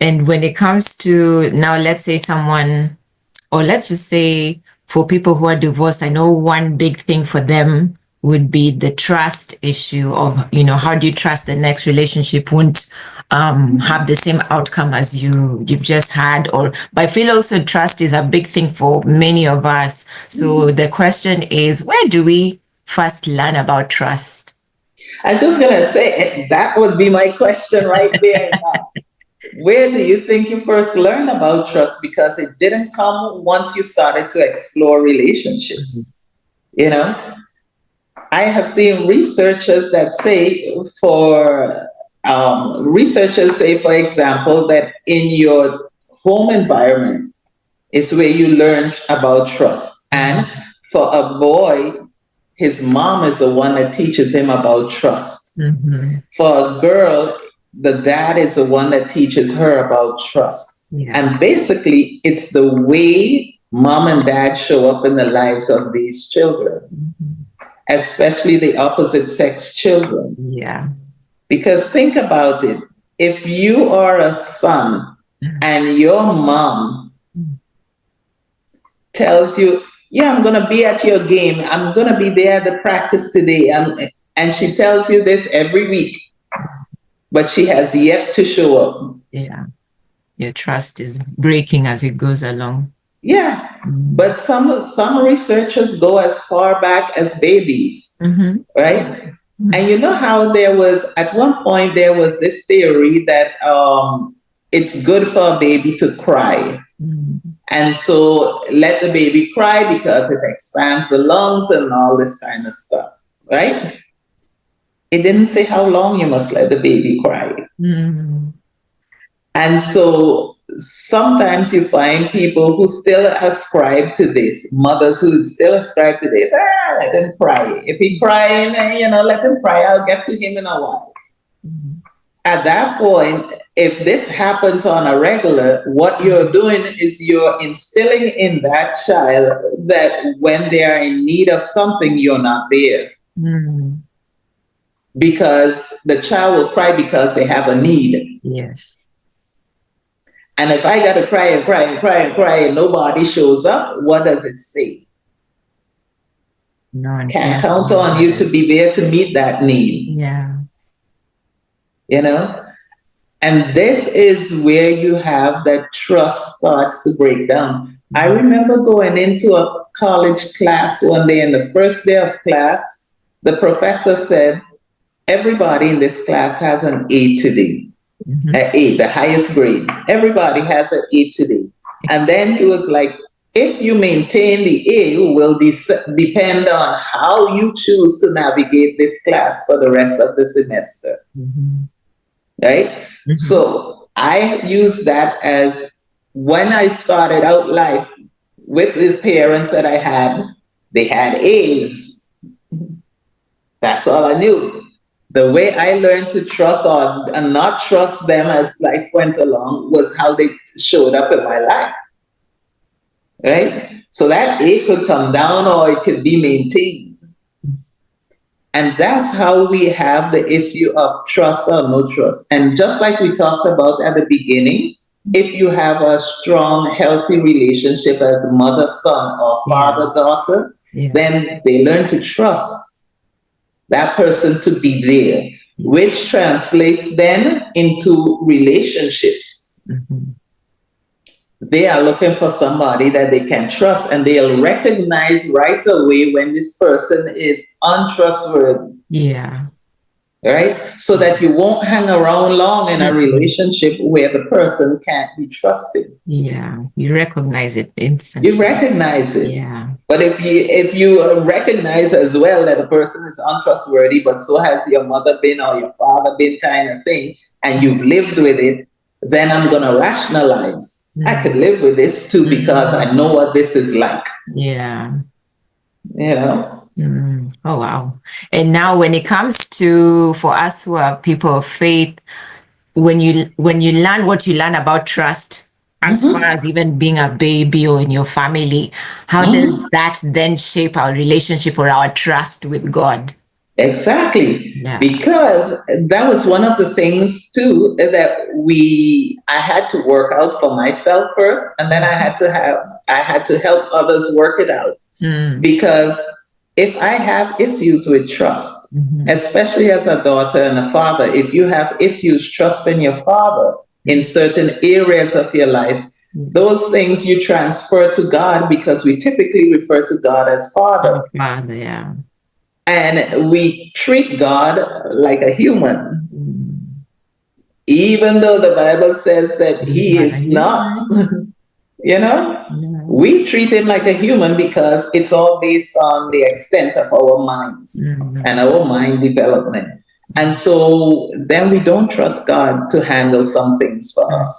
And when it comes to now, let's say someone, or let's just say for people who are divorced, I know one big thing for them would be the trust issue of, how do you trust the next relationship won't have the same outcome as you've just had, but I feel also trust is a big thing for many of us. So the question is, where do we first learn about trust? I'm just going to say that would be my question right there. Where do you think you first learned about trust? Because it didn't come once you started to explore relationships. I have seen researchers that say for example, that in your home environment is where you learn about trust. And for a boy, his mom is the one that teaches him about trust. Mm-hmm. For a girl, the dad is the one that teaches her about trust. Yeah. And basically, it's the way mom and dad show up in the lives of these children, especially the opposite sex children. Yeah. Because think about it. If you are a son and your mom tells you, yeah, I'm going to be at your game, I'm going to be there at the practice today, and she tells you this every week, but she has yet to show up. Yeah. Your trust is breaking as it goes along. Yeah. But some researchers go as far back as babies, right? And you know how at one point there was this theory that it's good for a baby to cry. And so let the baby cry because it expands the lungs and all this kind of stuff, right? It didn't say how long you must let the baby cry. And so sometimes you find people who still ascribe to this, mothers who still ascribe to this, let him cry. If he crying, let him cry, I'll get to him in a while. At that point, if this happens on a regular, what you're doing is you're instilling in that child that when they are in need of something, you're not there. Because the child will cry because they have a need. Yes. And if I got to cry and cry and cry and cry and nobody shows up, what does it say? No, can't count on you to be there to meet that need. Yeah. And this is where you have that trust starts to break down. I remember going into a college class one day, and the first day of class, the professor said, everybody in this class has an A today. An A, the highest grade. Everybody has an A today. And then he was like, if you maintain the A, will depend on how you choose to navigate this class for the rest of the semester. Right? So I use that as when I started out life with the parents that I had, they had A's. That's all I knew. The way I learned to trust and not trust them as life went along was how they showed up in my life. Right? So that A could come down or it could be maintained. And that's how we have the issue of trust or no trust. And just like we talked about at the beginning, if you have a strong, healthy relationship as mother-son or father-daughter, then they learn to trust that person to be there, which translates then into relationships. They are looking for somebody that they can trust, and they'll recognize right away when this person is untrustworthy. Yeah. Right? So that you won't hang around long in a relationship where the person can't be trusted. Yeah. You recognize it instantly. You recognize it. Yeah. But if you recognize as well that a person is untrustworthy, but so has your mother been or your father been kind of thing, and you've lived with it, then I'm going to rationalize. I could live with this too because I know what this is like. Yeah. Oh, wow. And now when it comes to, for us who are people of faith, when you learn what you learn about trust, as far as even being a baby or in your family, how does Mhm. that then shape our relationship or our trust with God? Exactly. Yeah. Because that was one of the things too that I had to work out for myself first, and then I had to help others work it out. Mm. Because if I have issues with trust, Mm-hmm. especially as a daughter and a father, if you have issues trusting your father in certain areas of your life, those things you transfer to God, because we typically refer to God as Father. Father, yeah. And we treat God like a human, Mm. even though the Bible says that He's he not a is not, human. you know? No. We treat him like a human because it's all based on the extent of our minds and Mm-hmm. our mind development. And so then we don't trust God to handle some things for us.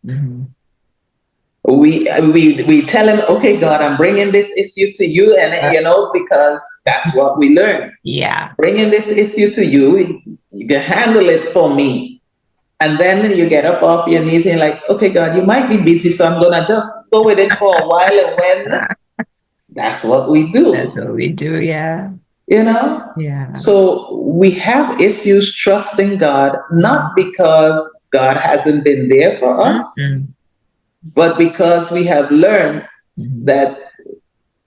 Mm-hmm. We tell him, okay, God, I'm bringing this issue to you, and because that's what we learn. Yeah. Bringing this issue to you, you can handle it for me. And then you get up off your knees and you're like, okay, God, you might be busy, so I'm gonna just go with it for a while. And when that's what we That's do, what we do. Yeah. you know? Yeah. So we have issues trusting God, not because God hasn't been there for us, Mm-mm. but because we have learned Mm-hmm. that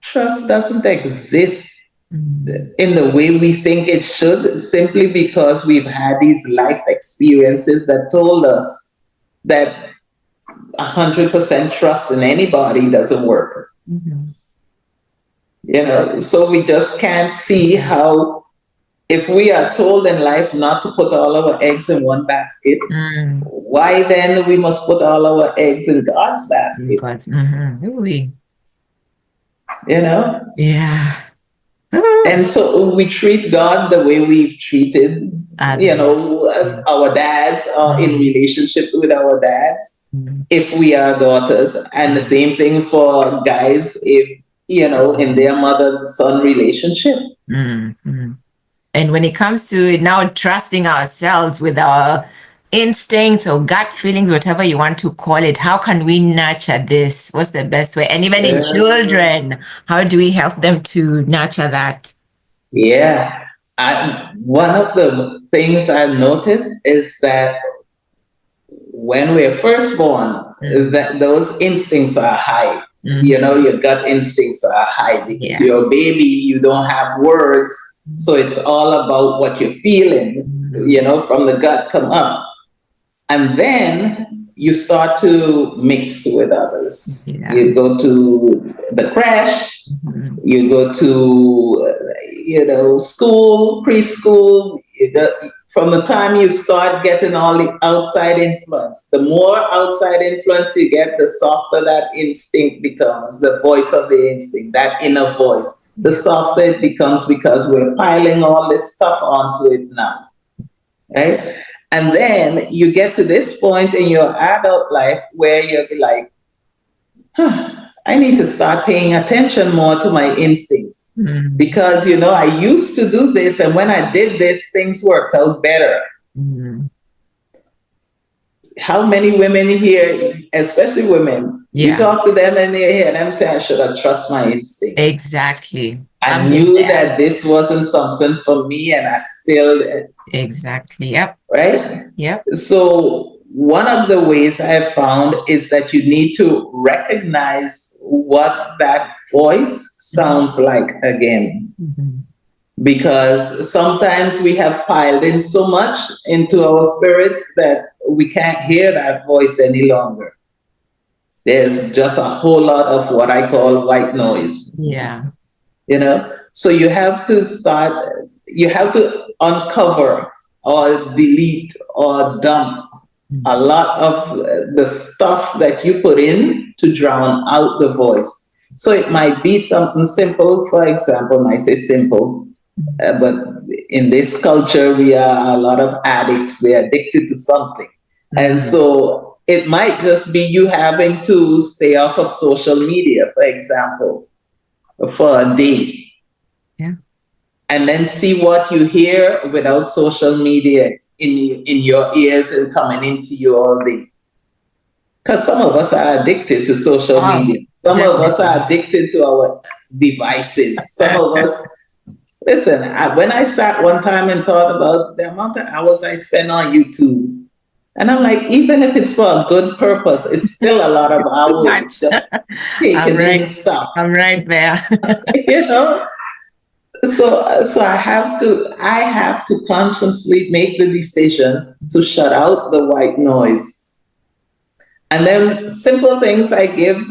trust doesn't exist Mm-hmm. in the way we think it should, simply because we've had these life experiences that told us that 100% trust in anybody doesn't work. Mm-hmm. So we just can't see how, if we are told in life not to put all our eggs in one basket, Mm. why then we must put all our eggs in God's basket? God. Mm-hmm. Really? You know? Yeah. Ooh. And so we treat God the way we've treated, Others. our dads, in Mm-hmm. relationship with our dads, Mm-hmm. if we are daughters, and the same thing for guys, if, in their mother-son relationship. Mm-hmm. And when it comes to now trusting ourselves with our instincts or gut feelings, whatever you want to call it, how can we nurture this? What's the best way? And even in Uh, children, how do we help them to nurture that? yeah. One of the things I've noticed is that when we're first born, Mm. that those instincts are high. Mm. Your gut instincts are high because Yeah. you're a baby, you don't have words. So it's all about what you're feeling, Mm. from the gut come up. And then you start to mix with others. Yeah. You go to the crash, Mhm. you go to, school, preschool. From the time you start getting all the outside influence, the more outside influence you get, the softer that instinct becomes, the voice of the instinct, that inner voice. The Yeah. softer it becomes because we're piling all this stuff onto it now, right? And then you get to this point in your adult life where you'll be like, I need to start paying attention more to my instincts, Mm. because I used to do this, and when I did this, things worked out better. Mm. How many women here, especially women, you Yeah. talk to them and they hear them say, I should have trust my instinct. Exactly. I I've been knew there. that this wasn't something for me, and I still, Exactly. Yep. right? Yep. So, one of the ways I've found is that you need to recognize what that voice sounds like again. Mhm. Because sometimes we have piled in so much into our spirits that we can't hear that voice any longer. There's just a whole lot of what I call white noise, Yeah. So you have to uncover or delete or dump a Mhm. lot of the stuff that you put in to drown out the voice. So it might be something simple. For example, and I say simple, but in this culture, we are a lot of addicts. We're addicted to something. And Mhm. so it might just be you having to stay off of social media, for example, for a day, Yeah. and then see what you hear without social media in your ears and coming into you all day. because some of us are addicted to social Oh, media. Some of us are definitely. addicted to our devices. Some of us, listen, when I sat one time and thought about the amount of hours I spend on YouTube, and I'm like, even if it's for a good purpose, it's still a lot of Too hours much. just I'm taking in right. stuff, I'm right there. you know? So I have to consciously make the decision to shut out the white noise. And then simple things I give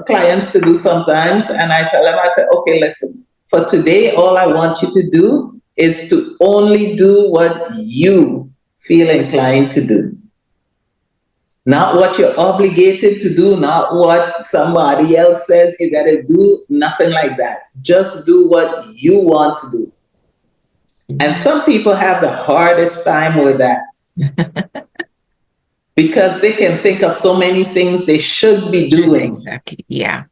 clients to do sometimes, and I tell them, I say, okay, listen, for today, all I want you to do is to only do what you feel inclined to do, not what you're obligated to do, not what somebody else says you got to do, nothing like that. Just do what you want to do. And some people have the hardest time with that because they can think of so many things they should be Should doing. exactly. Yeah.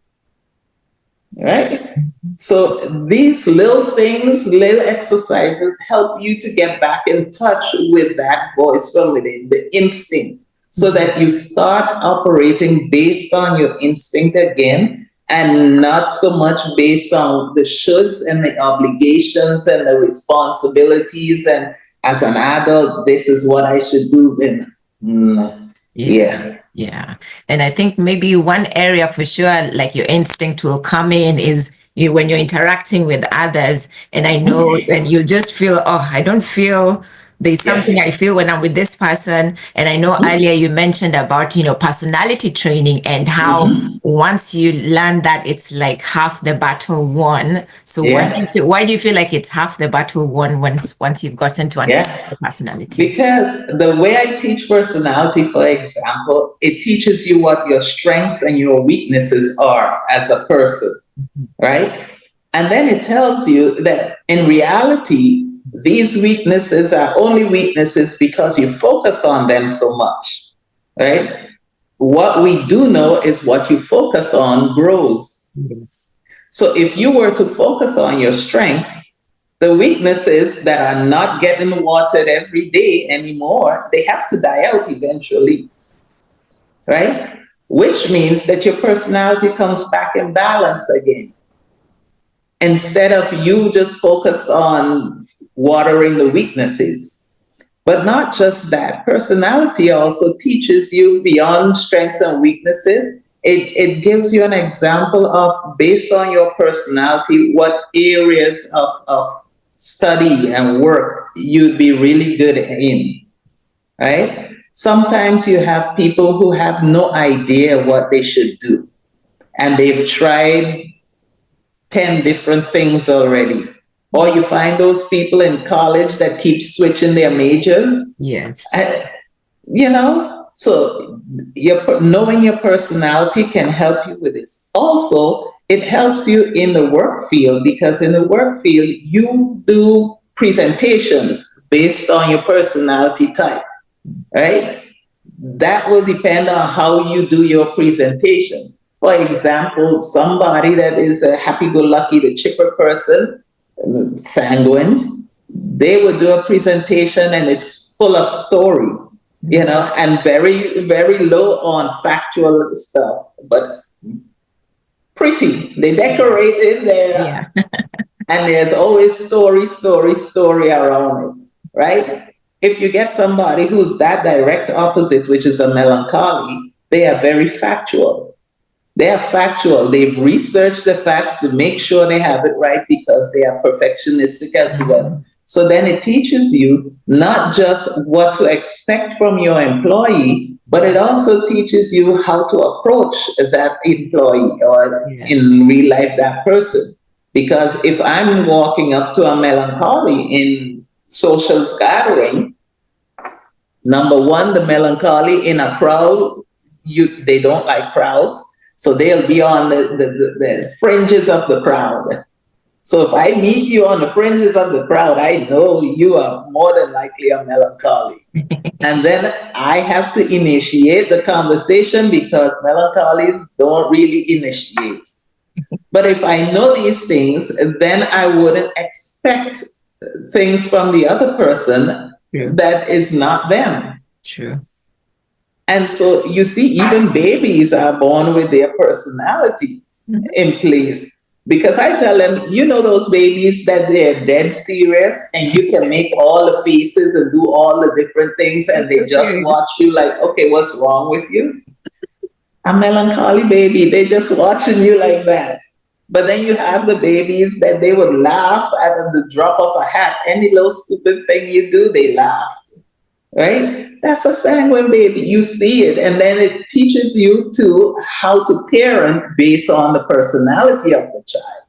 Right? So these little things, little exercises help you to get back in touch with that voice from within, the instinct, so that you start operating based on your instinct again and not so much based on the shoulds and the obligations and the responsibilities. And as an adult, this is what I should do. Then, Yeah. yeah, Yeah. And I think maybe one area for sure, like your instinct will come in is you when you're interacting with others. And I know and you just feel, oh, I don't feel there's something yeah, I feel when I'm with this person. And I know earlier you mentioned about, personality training and how mhm, once you learn that it's like half the battle won. So yeah, why do you feel like it's half the battle won once you've gotten to understand yeah. the personalities? Because the way I teach personality, for example, it teaches you what your strengths and your weaknesses are as a person, right? And then it tells you that in reality, these weaknesses are only weaknesses because you focus on them so much, right? What we do know is what you focus on grows. Yes. So if you were to focus on your strengths, the weaknesses that are not getting watered every day anymore, they have to die out eventually, right? Which means that your personality comes back in balance again. Instead of you just focused on watering the weaknesses. But not just that, personality also teaches you beyond strengths and weaknesses. It gives you an example of, based on your personality, what areas of study and work you'd be really good in, right? Sometimes you have people who have no idea what they should do, and they've tried 10 different things already. Or you find those people in college that keep switching their majors. Yes. And, so knowing your personality can help you with this. Also, it helps you in the work field because in the work field, you do presentations based on your personality type, right? That will depend on how you do your presentation. For example, somebody that is a happy-go-lucky, the chipper person, sanguines, they would do a presentation and it's full of story, and very, very low on factual stuff, but pretty. They decorate in there, Yeah. and there's always story, story, story around it, right? If you get somebody who's that direct opposite, which is a melancholy, they are very factual. They are factual. They've researched the facts to make sure they have it right because they are perfectionistic as well. So then it teaches you not just what to expect from your employee, but it also teaches you how to approach that employee or Yeah. in real life that person. Because if I'm walking up to a melancholy in social gathering, number one, the melancholy in a crowd, they don't like crowds. So they'll be on the fringes of the crowd. So if I meet you on the fringes of the crowd, I know you are more than likely a melancholy. And then I have to initiate the conversation because melancholies don't really initiate. But if I know these things, then I wouldn't expect things from the other person True. that is not them. True. And so you see, even babies are born with their personalities Mhm. in place. Because I tell them, you know, those babies that they're dead serious and you can make all the faces and do all the different things and they just Okay. watch you like, okay, what's wrong with you? A melancholy baby. They're just watching you like that. But then you have the babies that they would laugh at the drop of a hat. Any little stupid thing you do, they laugh, right? That's a sanguine baby. You see it, and then it teaches you to how to parent based on the personality of the child,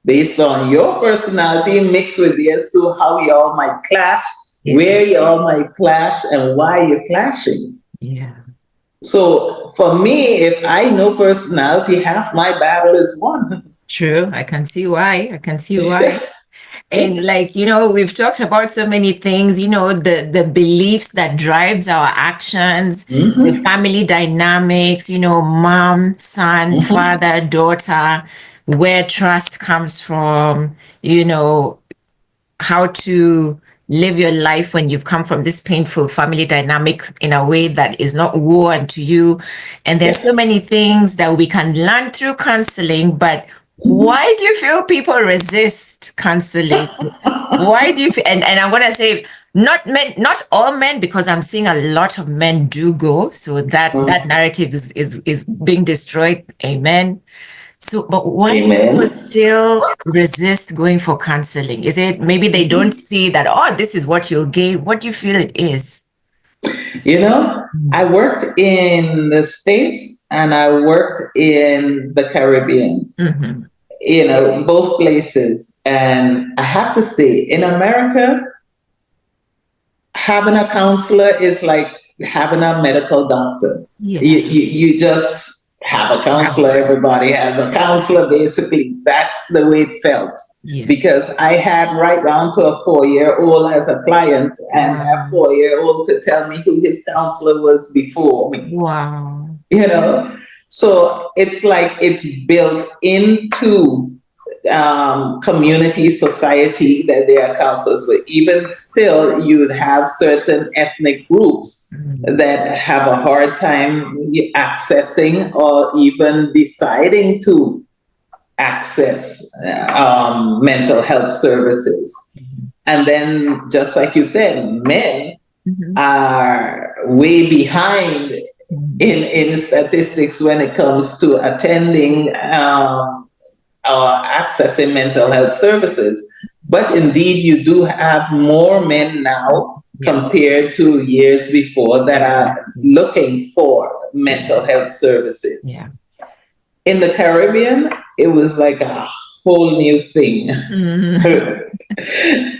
based on your personality mixed with theirs, to how y'all might clash, Yeah. where y'all might clash, and why you're clashing. Yeah. So for me, if I know personality, half my battle is won. True. I can see why. I can see why. And like, we've talked about so many things, the beliefs that drives our actions, the Mm-hmm, family dynamics, mom, son, mm-hmm, father, daughter, where trust comes from, how to live your life when you've come from this painful family dynamics in a way that is not war unto you. And there's yeah. so many things that we can learn through counseling, but why do you feel people resist counseling? Why do you feel, and I'm gonna say not men, not all men, because I'm seeing a lot of men do go. So that Mm. narrative is being destroyed. Amen. So, but why do people Amen. still resist going for counseling? Is it maybe they don't see that, oh, this is what you'll gain? What do you feel it is? You know, I Mm. worked in the States and I worked in the Caribbean, Mm-hmm. you know, both places. And I have to say, in America, having a counselor is like having a medical doctor. Yeah. You just have a Wow. counselor. Everybody has a counselor, basically. That's the way it felt. Yes. Because I had right down to a 4 year old as a client, and that Wow. 4 year old could tell me who his counselor was before me, Wow. you know? So it's like it's built into community, society that they are counselors with. Even still, you would have certain ethnic groups Mm. that have a hard time accessing or even deciding to access mental health services. And then, just like you said, men Mm-hmm. are way behind Mm. in statistics when it comes to attending accessing mental health services. But indeed, you do have more men now Yeah. compared to years before that are Exactly. looking for Yeah. mental health services. Yeah. In the Caribbean, it was like a whole new thing. Mm.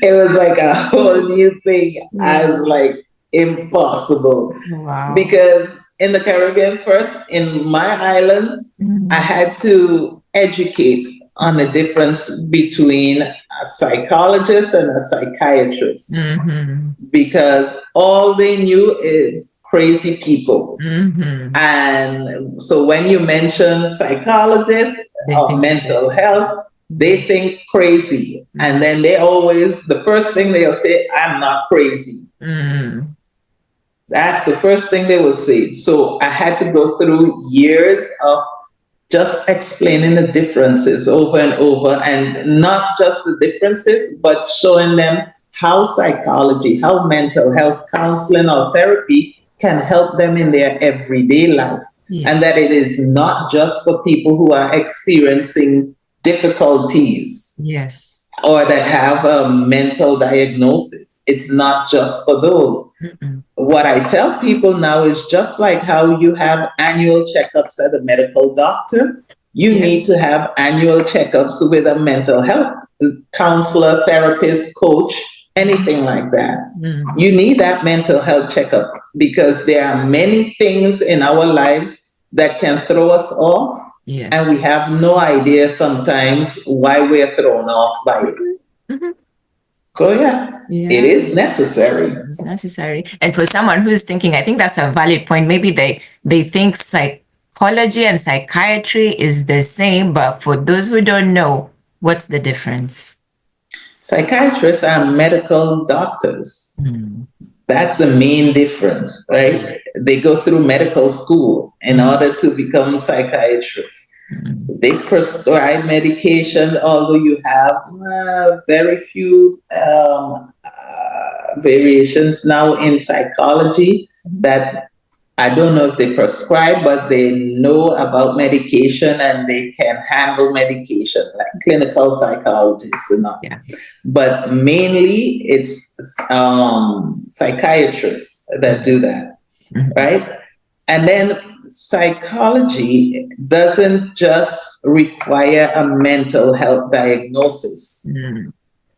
It was like a whole new thing. I was Yeah. like, impossible. Wow. Because in the Caribbean, first, in my islands, I Mm. had to educate on the difference between a psychologist and a psychiatrist Mm-hmm. because all they knew is crazy people. Mm-hmm. And so when you mention psychologists They or think it's mental different. health, they Mm. think crazy. And Mm. then they always, the first thing they'll say, I'm not crazy. Mm. That's the first thing they will say. So I had to go through years of just explaining the differences over and over, and not just the differences, but showing them how psychology, how mental health counseling or therapy can help them in their everyday life. And Yes. that it is not just for people who are experiencing difficulties Yes. or that have a mental diagnosis. It's not just for those. Mm-mm. What I tell people now is just like how you have annual checkups at a medical doctor, you need Yes. to have annual checkups with a mental health counselor, therapist, coach, anything like that. Mm. You need that mental health checkup because there are many things in our lives that can throw us off, and we Yes. have no idea sometimes why we're thrown off by it. Mhm. Mhm. So, yeah, it Yeah, is necessary. it's necessary. And for someone who's thinking, I think that's a valid point. Maybe they think psychology and psychiatry is the same, but for those who don't know, what's the difference? Psychiatrists are medical doctors. Mm. That's the main difference, right? They go through medical school in order to become psychiatrists. Mm. They prescribe medication, although you have very few variations now in psychology that I don't know if they prescribe, but they know about medication and they can handle medication, like clinical psychologists and all. Yeah. But mainly it's psychiatrists that do that, Mhm. right? And then psychology doesn't just require a mental health diagnosis. Mm.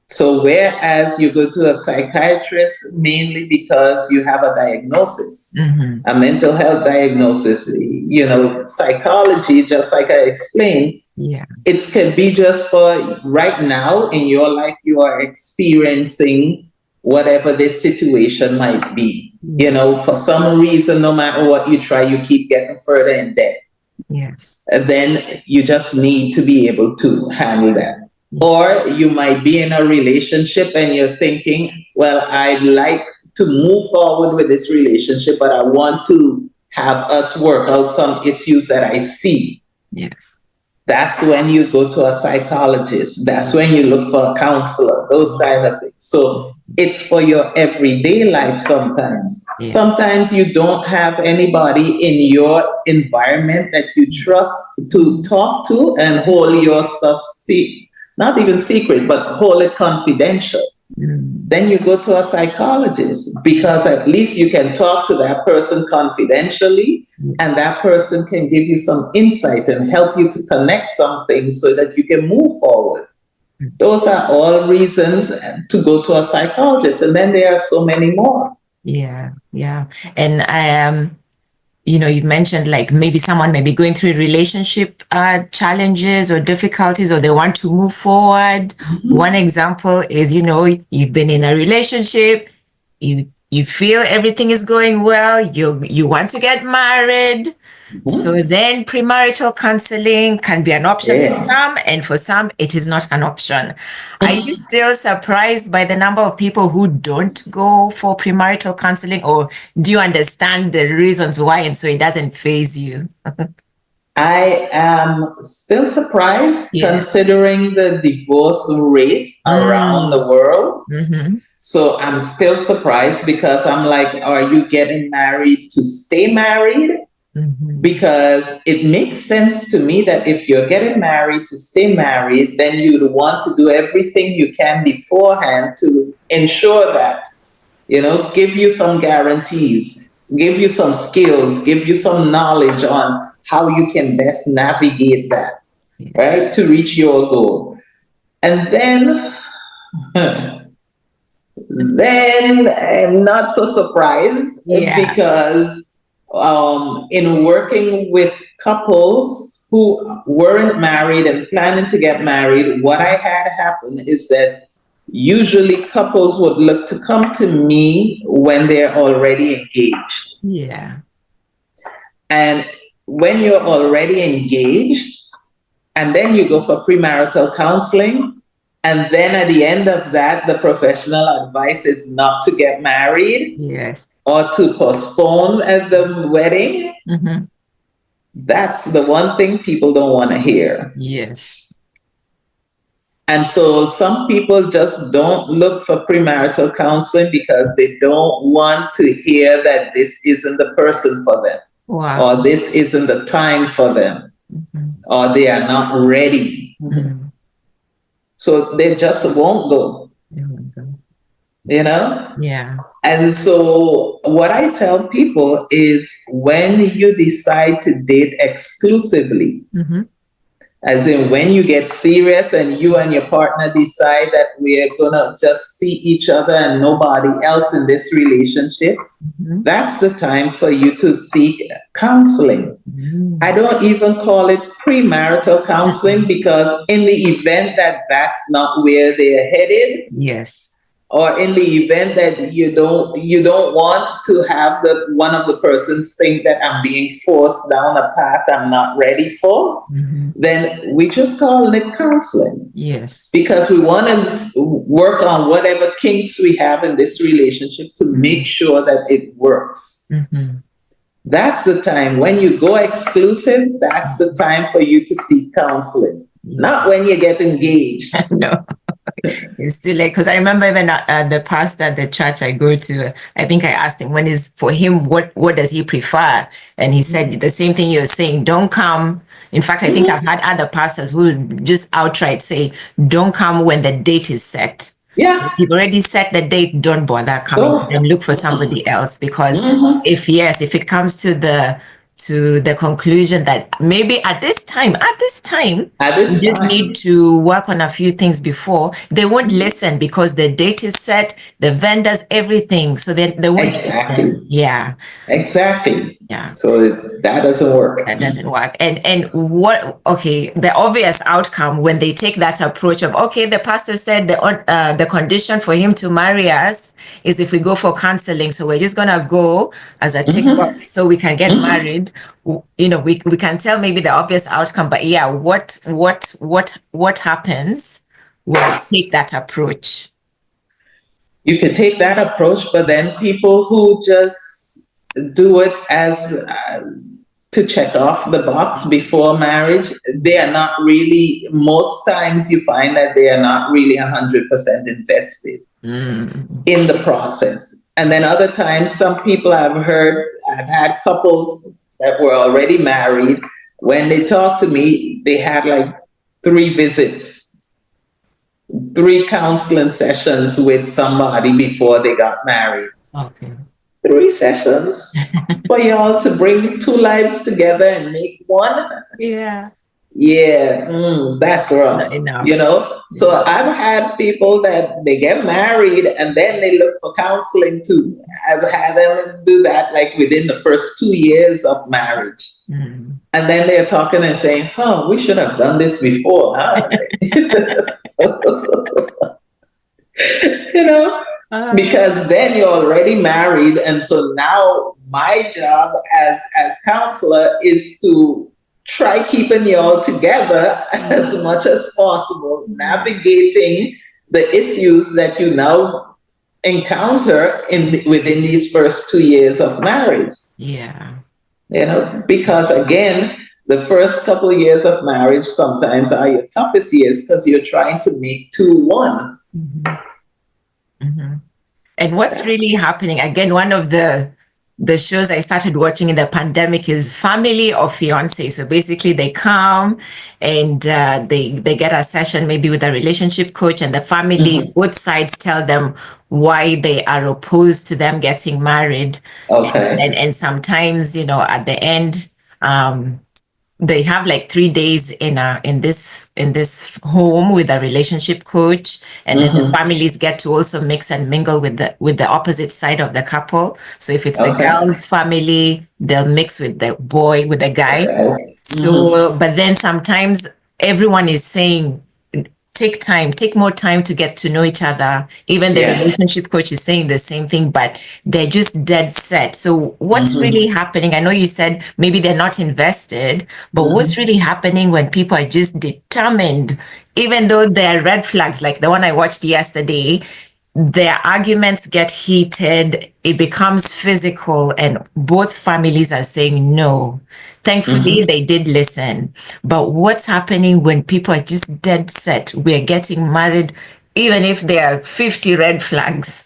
So whereas you go to a psychiatrist mainly because you have a diagnosis, Mhm. a mental health diagnosis, psychology, just like I explained, Yeah. it can be just for right now in your life, you are experiencing whatever this situation might be. Yes. For some reason, no matter what you try, you keep getting further in debt. Yes. And then you just need to be able to handle that. Yeah. Or you might be in a relationship and you're thinking, well, I'd like to move forward with this relationship, but I want to have us work out some issues that I see. Yes. That's when you go to a psychologist. That's when you look for a counselor, those kind of things. So it's for your everyday life sometimes. Yes. Sometimes you don't have anybody in your environment that you trust to talk to and hold your stuff not even secret, but hold it confidential. Mm. Then you go to a psychologist because at least you can talk to that person confidentially and Yes. that person can give you some insight and help you to connect some things so that you can move forward. Those are all reasons to go to a psychologist. And then there are so many more. Yeah. Yeah. And you've mentioned like maybe someone may be going through relationship challenges or difficulties, or they want to move forward. One example is, you've been in a relationship, you feel everything is going well, you want to get married. So then premarital counseling can be an option for Yeah. some, and for some, it is not an option. Are you still surprised by the number of people who don't go for premarital counseling, or do you understand the reasons why, and so it doesn't phase you? I am still surprised Yeah. considering the divorce rate around Mm. the world. Mm-hmm. So I'm still surprised because I'm like, are you getting married to stay married? Mm-hmm. Because it makes sense to me that if you're getting married to stay married, then you'd want to do everything you can beforehand to ensure that, give you some guarantees, give you some skills, give you some knowledge on how you can best navigate that, Yeah. right, to reach your goal. And then I'm not so surprised Yeah. because in working with couples who weren't married and planning to get married, what I had happen is that usually couples would look to come to me when they're already engaged. Yeah. And when you're already engaged, and then you go for premarital counseling, and then at the end of that, the professional advice is not to get married Yes. or to postpone at the wedding. Mm-hmm. That's the one thing people don't want to hear. Yes. And so some people just don't look for premarital counseling because they don't want to hear that this isn't the person for them, Wow. or this isn't the time for them, Mm-hmm. or they are not ready. Mm-hmm. So they just won't go, you know? Yeah. And so, what I tell people is when you decide to date exclusively, Mm-hmm. as in when you get serious and you and your partner decide that we're gonna just see each other and nobody else in this relationship, Mm-hmm. that's the time for you to seek counseling. Mm-hmm. I don't even call it premarital counseling because, in the event that that's not where they're headed, Yes. or in the event that you don't want to have the one of the persons think that I'm being forced down a path I'm not ready for, Mhm. then we just call it counseling, Yes. because we want to work on whatever kinks we have in this relationship to make Mhm. sure that it works. Mhm. That's the time when you go exclusive, that's the time for you to seek counseling, Yeah. not when you get engaged. No. It's still like, because I remember even the pastor at the church I go to, I think I asked him when is for him, what does he prefer? And he said the same thing you're saying, don't come. In fact, I think I've Mhm. had other pastors who just outright say, don't come when the date is set. So if Yeah, you've already set the date, don't bother coming don't. and look for somebody else. Because Mhm. if it comes to the conclusion that maybe at this time, At we this just need time. to work on a few things before, they won't listen because the date is set, the vendors, everything. So they won't listen. Exactly. Yeah. Exactly. Yeah. So that doesn't work. That doesn't work. And what, okay, the obvious outcome when they take that approach of, okay, the pastor said the condition for him to marry us is if we go for counseling, so we're just gonna go as a tick Mhm. box so we can get Mhm. married. We can tell maybe the obvious outcome, but yeah, what happens when we take that approach? You can take that approach, but then people who just do it as to check off the box before marriage, they are not really, most times you find that they are not really 100% invested Mm. in the process. And then other times, some people I've had couples that were already married. When they talk to me, they had like 3 visits, 3 counseling sessions with somebody before they got married. Okay. 3 sessions for y'all to bring 2 lives together and make one. Yeah. Yeah, that's Not rough. enough. So I've had people that they get married and then they look for counseling too. I've had them do that like within the first 2 years of marriage. Mm. And then they're talking and saying, huh, we should have done this before, huh? you know, Uh, because then you're already married. And so now my job as counselor is to try keeping you all together as much as possible, navigating the issues that you now encounter within these first 2 years of marriage. yeah. Because again, the first couple of years of marriage sometimes are your toughest years because you're trying to make two one. Mhm. Mhm. And what's really happening, again, one of the shows I started watching in the pandemic is Family or Fiance. So basically they come and they get a session maybe with a relationship coach, and the families, Mhm. both sides tell them why they are opposed to them getting married. And, Okay. and sometimes, at the end, um, they have like 3 days in this home with a relationship coach, and then the Mhm. families get to also mix and mingle with the opposite side of the couple. So if it's the Okay. girl's family, they'll mix with the boy, with the guy. Okay. Mhm. So but then sometimes everyone is saying, take more time to get to know each other. Even the Yeah. relationship coach is saying the same thing, but they're just dead set. So what's really Mhm. happening? I know you said maybe they're not invested, but what's Mhm. really happening when people are just determined, even though there are red flags like the one I watched yesterday, their arguments get heated, it becomes physical, and both families are saying no. Thankfully, Mhm. they did listen. But what's happening when people are just dead set? We're getting married, even if there are 50 red flags.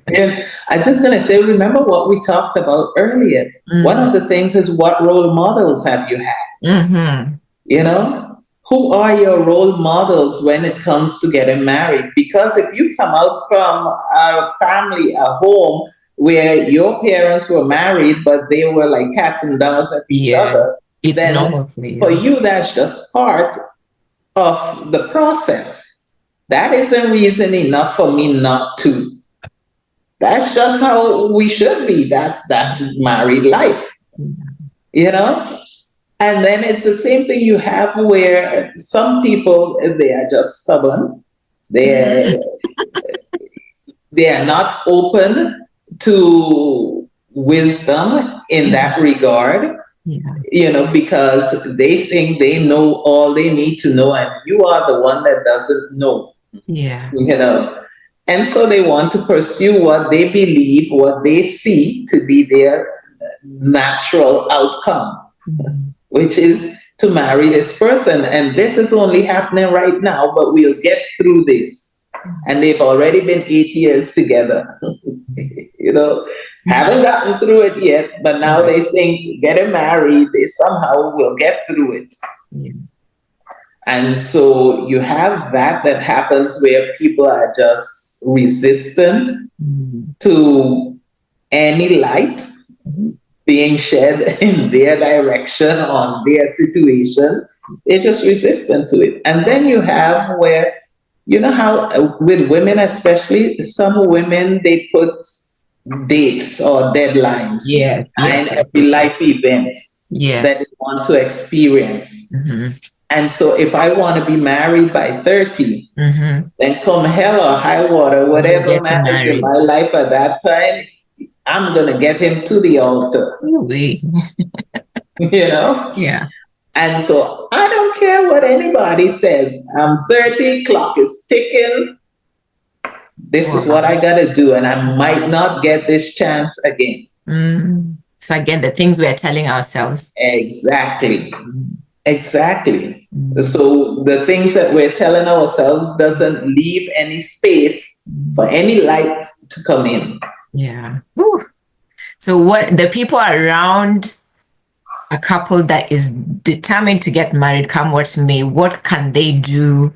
Yeah. I just gonna say, remember what we talked about earlier. One Mm. of the things is what role models have you had? Mm-hmm. You know, who are your role models when it comes to getting married? Because if you come out from a family, a home where your parents were married, but they were like cats and dogs at each Yeah, other, it's then normal for for you. you, that's just part of the process. That isn't reason enough for me not to. That's just how we should be. That's married life, you know? And then it's the same thing you have where some people they are just stubborn. They they are not open to wisdom in that regard, Yeah. because they think they know all they need to know, and you are the one that doesn't know, Yeah. you know. And so they want to pursue what they believe, what they see to be their natural outcome, Mhm. which is to marry this person. And this is only happening right now, but we'll get through this. And they've already been 8 years together, haven't gotten through it yet, but now Right. they think getting married, they somehow will get through it. Yeah. And so you have that happens where people are just resistant Mhm. to any light Mhm. being shed in their direction on their situation. They're just resistant to it. And then you have where, how with women, especially, some women, they put dates or deadlines Yes. behind Yes. I every put life this. event that they Yes. want to experience. Mm-hmm. And so if I want to be married by 30, Mm-hmm. then come hell or high water, You're whatever getting matters in married. my life at that time, I'm going to get him to the altar, We. you know? Yeah. And so I don't care what anybody says. I'm 30, clock is ticking. This is what Wow. I got to do. And I might not get this chance again. Mm. So again, the things we're telling ourselves. Exactly. Mm. Exactly. Mm. So the things that we're telling ourselves doesn't leave any space for Mm. any light to come in. Yeah. Whew. So what the people around a couple that is determined to get married, come what may, what can they do?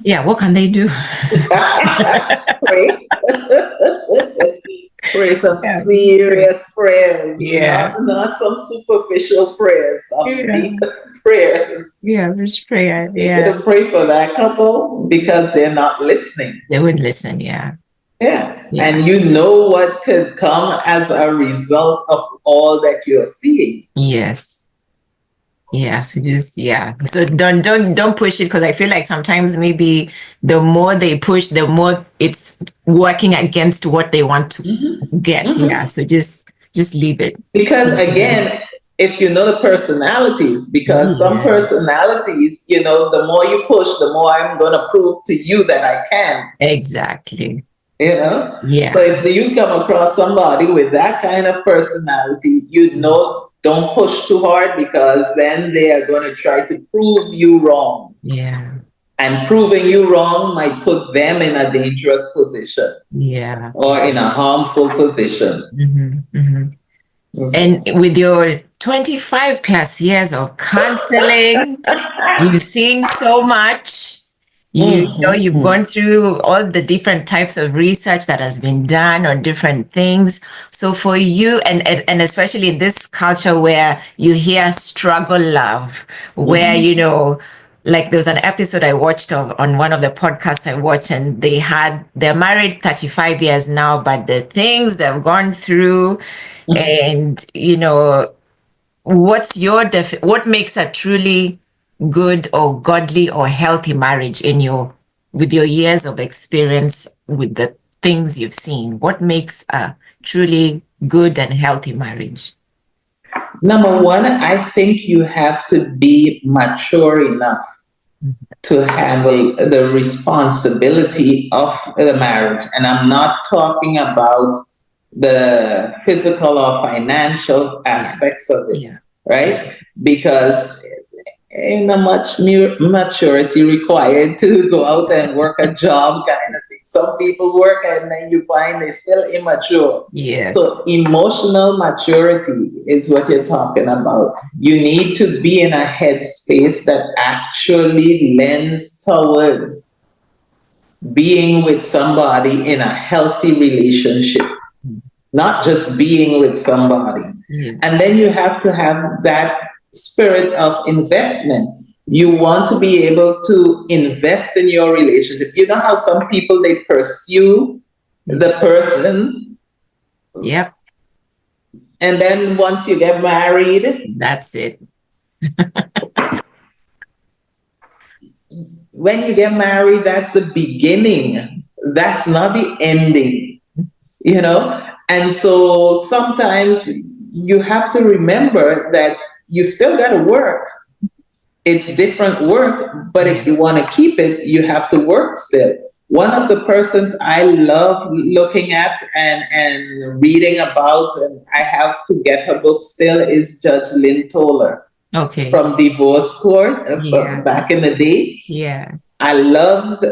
Yeah, what can they do? Pray. Pray some Yeah. serious prayers, not Yeah. not some superficial prayers, some Yeah. deep prayers. Yeah. Which prayer? You're Yeah. gonna pray for that couple because they're not listening. They would listen. Yeah. Yeah. Yeah. And you know what could come as a result of all that you're seeing. Yes. Yeah, so just yeah. So don't push it because I feel like sometimes maybe the more they push, the more it's working against what they want to get. Yeah. Mhm. So just leave it. Because again, if you know the personalities, because some Yeah. personalities, the more you push, the more I'm going to prove to you that I can. Exactly. So Yeah. if you come across somebody with that kind of personality, don't push too hard because then they are going to try to prove you wrong. Yeah. And proving you wrong might put them in a dangerous position Yeah. or in a harmful position. Hmm. Hmm. And with your 25 plus years of counseling, you've seen so much. You've Mhm. gone through all the different types of research that has been done on different things. So for you, and especially in this culture where you hear struggle love, where, Mhm. like there was an episode I watched of on one of the podcasts I watched, and they're married 35 years now, but the things they've gone through, and what makes a truly good or godly or healthy marriage with your years of experience with the things you've seen? What makes a truly good and healthy marriage? Number one, I think you have to be mature enough to handle the responsibility of the marriage. And I'm not talking about the physical or financial Yeah. aspects of it, Yeah. right? Because ain't a much maturity required to go out and work a job kind of thing. Some people work and then you find they're still immature. Yes. So emotional maturity is what you're talking about. You need to be in a headspace that actually lends towards being with somebody in a healthy relationship, not just being with somebody. Yeah. And then you have to have that spirit of investment. You want to be able to invest in your relationship. You know how some people they pursue the Yes. person, Yep. and then once you get married, That's it. when you get married, that's the beginning. That's not the ending, you know? And so sometimes you have to remember that you still got to work. It's different work, but if Yeah. you want to keep it, you have to work still. One of the persons I love looking at and reading about, and I have to get her book still, is Judge Lynn Toller Okay. from Divorce Court Yeah. back in the day. Yeah. I loved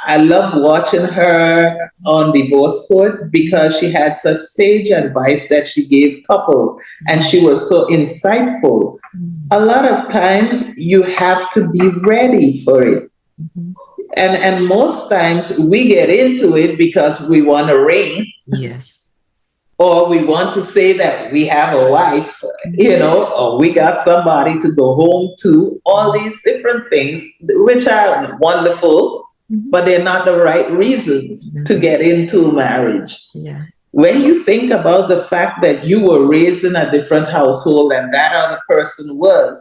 I loved watching her on Divorce Court because she had such sage advice that she gave couples, and she was so insightful. A lot of times you have to be ready for it. Mhm. And most times we get into it because we want a ring, Yes. or we want to say that we have a wife, Mhm. or we got somebody to go home to, all these different things, which are wonderful, Mhm. but they're not the right reasons to Mhm. get into marriage. Yeah. When you think about the fact that you were raised in a different household and that other person was,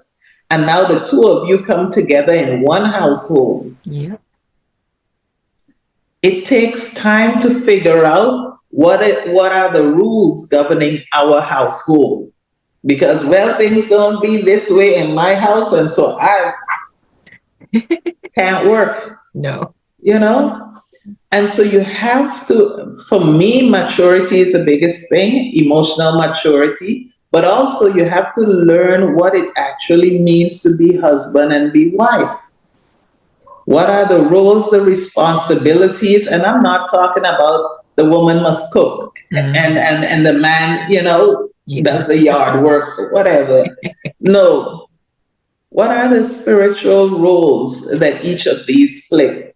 and now the two of you come together in one household, Yeah. it takes time to figure out what are the rules governing our household. Because, well, things don't be this way in my house, and so I can't work, No. you know? And so you have to, for me, maturity is the biggest thing, emotional maturity, but also you have to learn what it actually means to be husband and be wife. What are the roles, the responsibilities? And I'm not talking about the woman must cook Mhm. and the man, Yeah. does the yard work or whatever. No. What are the spiritual roles that each of these play?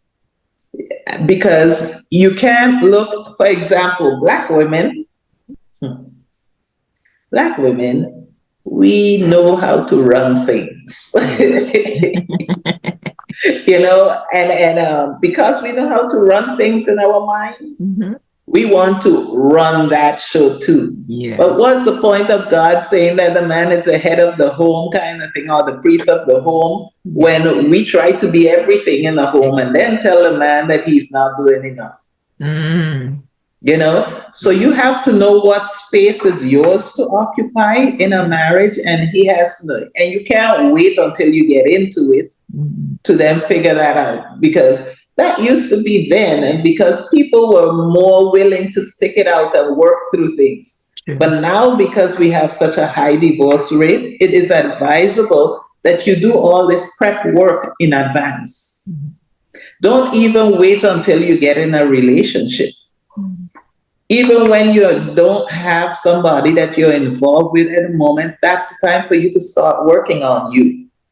Because you can't look, for example, black women, we know how to run things. Yeah. Because we know how to run things in our mind, Mhm. we want to run that show too. But Yes. what's the point of God saying that the man is the head of the home kind of thing, or the priest of the home, Yes. when we try to be everything in the home and then tell the man that he's not doing enough? Mm. So you have to know what space is yours to occupy in a marriage, and he has to, and you can't wait until you get into it Mhm. to then figure that out, because that used to be then, and because people were more willing to stick it out and work through things. True. But now, because we have such a high divorce rate, it is advisable that you do all this prep work in advance. Mhm. Don't even wait until you get in a relationship. Mhm. Even when you don't have somebody that you're involved with at the moment, that's the time for you to start working on you.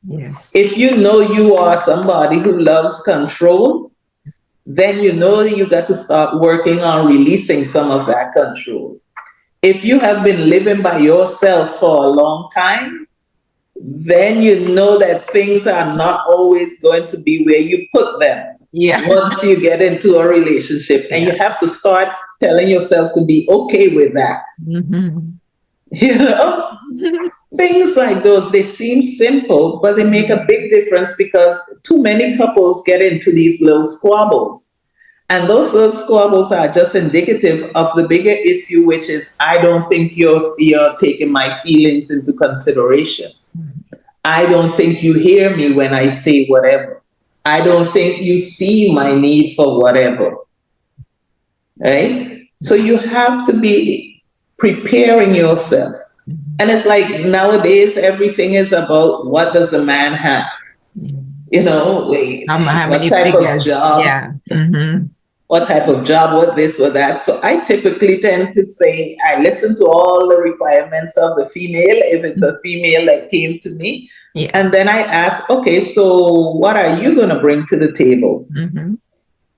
Yes. If you know you are somebody who loves control, then you know you got to start working on releasing some of that control. If you have been living by yourself for a long time, then you know that things are not always going to be where you put them Yeah. once you get into a relationship. And Yeah. you have to start telling yourself to be okay with that. Mhm. You know? Things like those, they seem simple, but they make a big difference because too many couples get into these little squabbles. And those little squabbles are just indicative of the bigger issue, which is I don't think you're taking my feelings into consideration. I don't think you hear me when I say whatever. I don't think you see my need for whatever. Right? So you have to be preparing yourself. Mhm. And it's like nowadays everything is about what does a man have? Yeah. How What many type of figures? job, Yeah. Mm-hmm. what this or that. So I typically tend to say I listen to all the requirements of the female, if it's a female that came to me. Yeah. And then I ask, okay, so what are you going to bring to the table? Mm-hmm.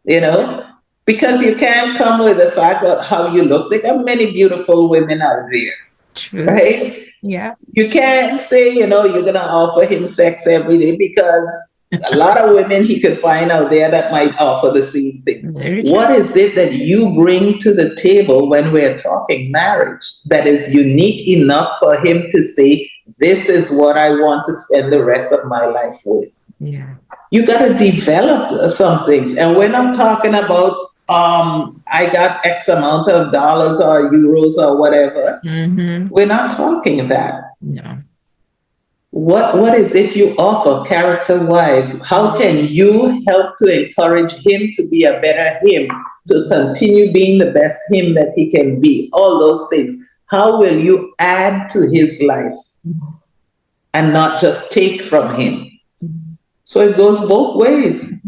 You know, because you can't come with the fact of how you look. There are many beautiful women out there, True. right? Yeah. You can't say, you're going to offer him sex every day, because a lot of women he could find out there that might offer the same thing. Very What true. is it that you bring to the table when we're talking marriage that is unique enough for him to say, this is what I want to spend the rest of my life with? Yeah. You got to develop some things. And we're not talking about, I got X amount of dollars or euros or whatever. Mm-hmm. We're not talking that. No. What is it you offer character wise? How can you help to encourage him to be a better him, to continue being the best him that he can be? All those things. How will you add to his life and not just take from him? So it goes both ways.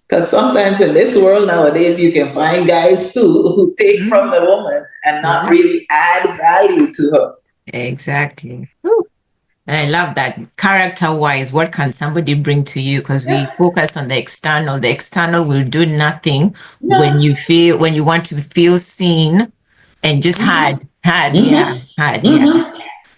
Because sometimes in this world nowadays, you can find guys too who take from the woman and not Yeah. really add value to her. Exactly. Whew. And I love that. Character wise, what can somebody bring to you? Because we Yeah. focus on the external. The external will do nothing when Yeah. you want to feel seen and just Mm-hmm. yeah. Mm-hmm.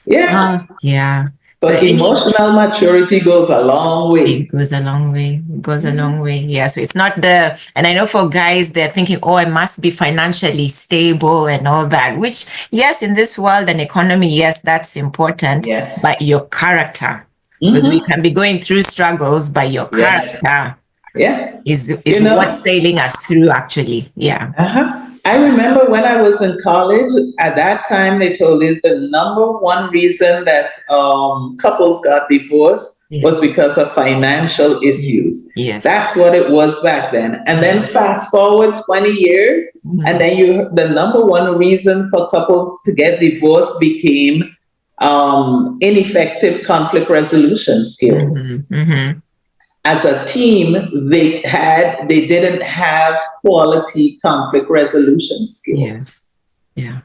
Yeah. Yeah. So So emotional maturity goes a long way. it goes a long way. It goes a Mm-hmm. long way. Yeah. So it's not and I know for guys, they're thinking, oh, I must be financially stable and all that, which, yes, in this world and economy, yes, that's important, Yes. but your character, because we Mm-hmm. can be going through struggles, but your Yes. character Yeah. is You what's know, sailing us through, actually. Yeah. uh-huh. I remember when I was in college, at that time, they told us the number one reason that couples got divorced Yeah. was because of financial issues. Yes. That's what it was back then. And then fast forward 20 years, and Mhm. then the number one reason for couples to get divorced became ineffective conflict resolution Mhm. skills. Mhm. As a team, they didn't have quality conflict resolution Yes. skills. Yeah.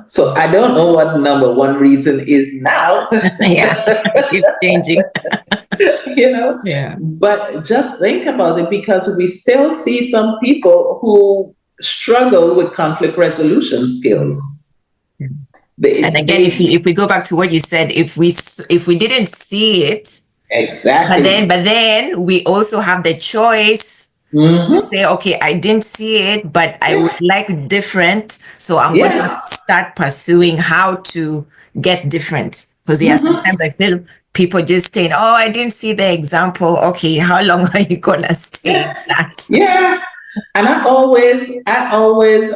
So I don't know what number one reason is now. Yeah. It keeps changing. you know Yeah. but just think about it, because we still see some people who struggle with conflict resolution skills. And they, again, they if we go back to what you said, if we didn't see it, exactly. but then we also have the choice to Mm-hmm. say, okay, I didn't see it, but I would Yeah. like different, so I'm going to Yeah. start pursuing how to get different. Because yeah, Mm-hmm. sometimes I feel people just saying, oh, I didn't see the example. Okay, how long are you gonna stay in that? Yeah. And I always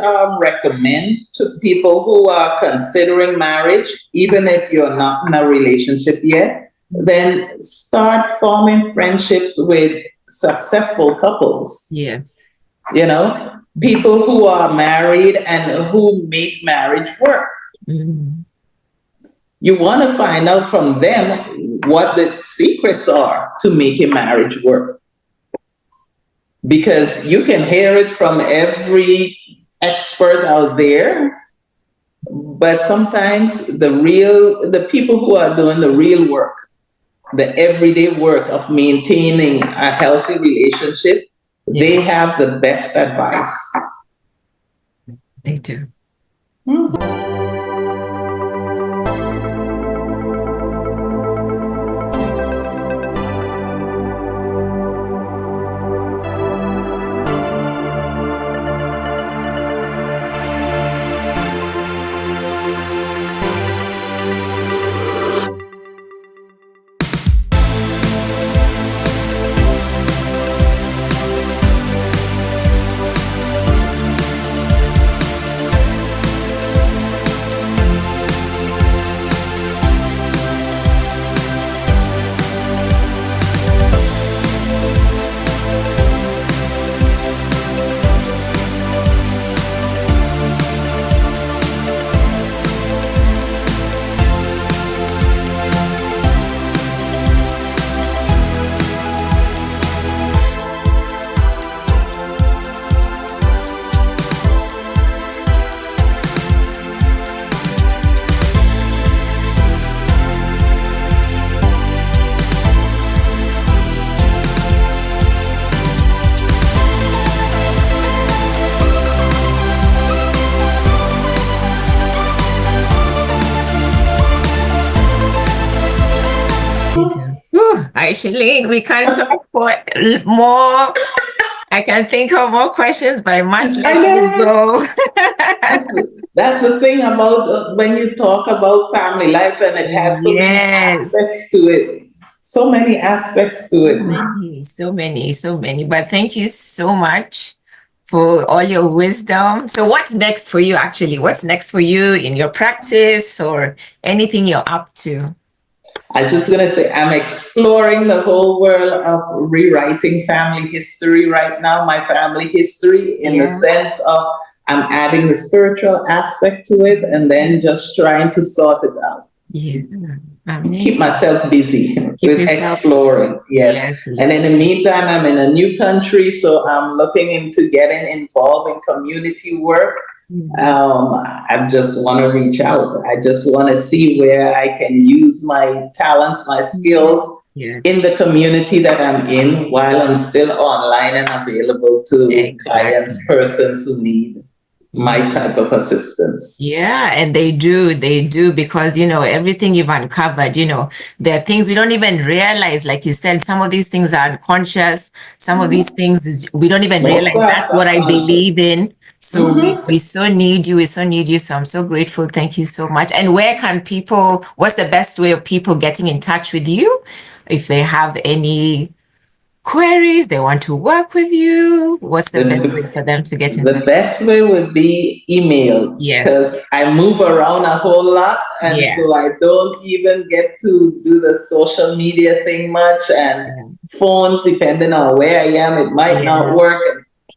recommend to people who are considering marriage, even if you're not in a relationship yet, then start forming friendships with successful couples. Yes. People who are married and who make marriage work. Mhm. You want to find out from them what the secrets are to making marriage work, because you can hear it from every expert out there, but sometimes the people who are doing the real work, the everyday work of maintaining a healthy relationship, Yeah, they have the best advice. they do. They do. Whew, Aisheline, we can talk for more. I can think of more questions, but I must I let you know. go. That's the thing about when you talk about family life, and it has so many Yes. aspects to it. So many aspects to So it. many, so many, so many. But thank you so much for all your wisdom. So, what's next for you actually? What's next for you in your practice or anything you're up to? I was just gonna say I'm exploring the whole world of rewriting family history right now, my family history, in the Yeah. sense of I'm adding the spiritual aspect to it and then just trying to sort it out. Yeah. Keep Amazing. myself busy Keep with yourself. exploring. Yes. Yes, And in yes. the meantime, I'm in a new country, so I'm looking into getting involved in community work. Mhm. I just want to reach out. I just want to see where I can use my talents, my skills in Yes, the community that I'm in while I'm still online and available to exactly. clients, persons who need Yeah. my type of assistance. Yeah, and they do, because, everything you've uncovered, there are things we don't even realize. Like you said, some of these things are unconscious. Some of these things we don't even Most realize are that's what I believe subconscious. in. So we Mhm. so need you. We so need you. So I'm so grateful. Thank you so much. And what's the best way of people getting in touch with you? If they have any queries, they want to work with you, what's the best way The, for them to get in the touch? best way would be email Yes. because I move around a whole lot and Yeah. so I don't even get to do the social media thing much and Yeah. phones depending on where I am it might not Yeah. work.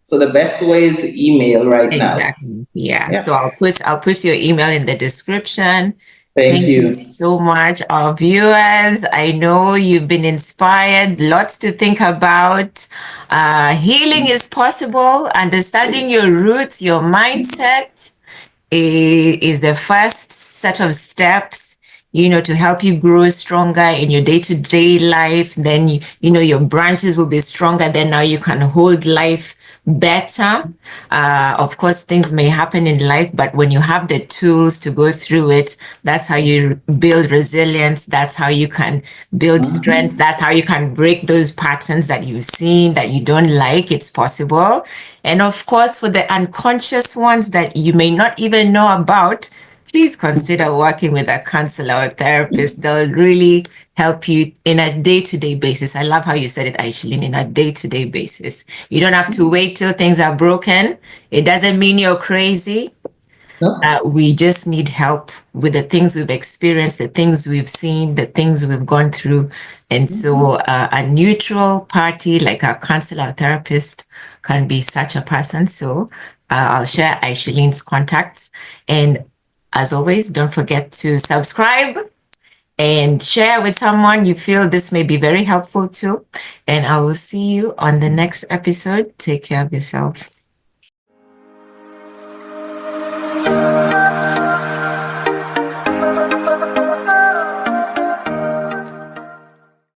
So the best way is email right now. Exactly. Yeah. Yeah. So I'll put your email in the description. Thank Thank you you. so much, our viewers. I know you've been inspired, lots to think about. Healing is possible. Understanding your roots, your mindset, is the first set of steps, to help you grow stronger in your day-to-day life. Then your branches will be stronger. Then now you can hold life better. Of course, things may happen in life, but when you have the tools to go through it, that's how you build resilience. That's how you can build strength. Mhm. That's how you can break those patterns that you've seen that you don't like. It's possible. And of course, for the unconscious ones that you may not even know about, please consider working with a counselor or therapist. They'll really help you in a day-to-day basis. I love how you said it, Aisheline, in a day-to-day basis. You don't have to wait till things are broken. It doesn't mean you're crazy. No? We just need help with the things we've experienced, the things we've seen, the things we've gone through. And so a neutral party like a counselor or therapist can be such a person. So I'll share Aisheline's contacts. And as always, don't forget to subscribe and share with someone you feel this may be very helpful to. And I will see you on the next episode. Take care of yourself.